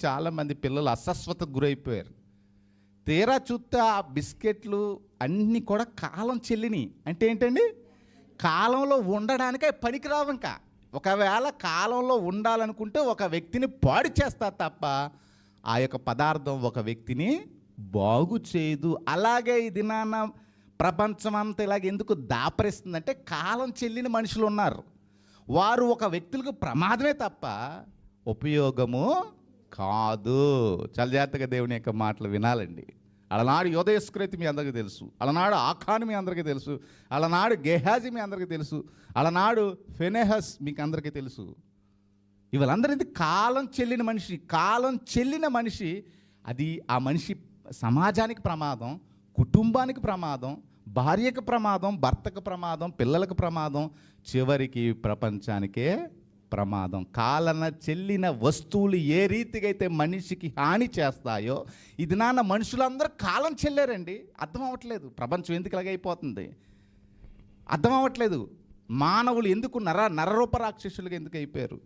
చాలామంది పిల్లలు అస్వస్థతకు గురైపోయారు. తీరా చూస్తే ఆ బిస్కెట్లు అన్నీ కూడా కాలం చెల్లినవి. అంటే ఏంటండి? కాలంలో ఉండడానికే పనికిరావు ఇంకా. ఒకవేళ కాలంలో ఉండాలనుకుంటే ఒక వ్యక్తిని పాడు చేస్తా తప్ప ఆ యొక్క పదార్థం ఒక వ్యక్తిని బాగు చేయదు. అలాగే ఈ దినాన ప్రపంచం అంతా ఇలాగ ఎందుకు దాపరిస్తుందంటే కాలం చెల్లిన మనుషులు ఉన్నారు. వారు ఒక వ్యక్తులకు ప్రమాదమే తప్ప ఉపయోగము కాదు. చాలా జాగ్రత్తగా దేవుని యొక్క మాటలు వినాలండి. అలనాడు యోధయస్కృతి మీ అందరికీ తెలుసు, అలనాడు ఆఖాను మీ అందరికీ తెలుసు, అలనాడు గెహాజీ మీ అందరికీ తెలుసు, అలనాడు ఫెనెహస్ మీకు అందరికీ తెలుసు. వీళ్ళందరిది కాలం చెల్లిన మనిషి. కాలం చెల్లిన మనిషి అది ఆ మనిషి సమాజానికి ప్రమాదం, కుటుంబానికి ప్రమాదం, భార్యకు ప్రమాదం, భర్తకు ప్రమాదం, పిల్లలకు ప్రమాదం, చివరికి ప్రపంచానికే ప్రమాదం. కాలన చెల్లిన వస్తువులు ఏ రీతిగా అయితే మనిషికి హాని చేస్తాయో ఇది నాన్న మనుషులందరూ కాలం చెల్లారండి. అర్థం అవ్వట్లేదు ప్రపంచం ఎందుకు ఇలాగైపోతుంది, అర్థం అవ్వట్లేదు. మానవులు ఎందుకు నరరూప రాక్షసులుగా ఎందుకు అయిపోయారు.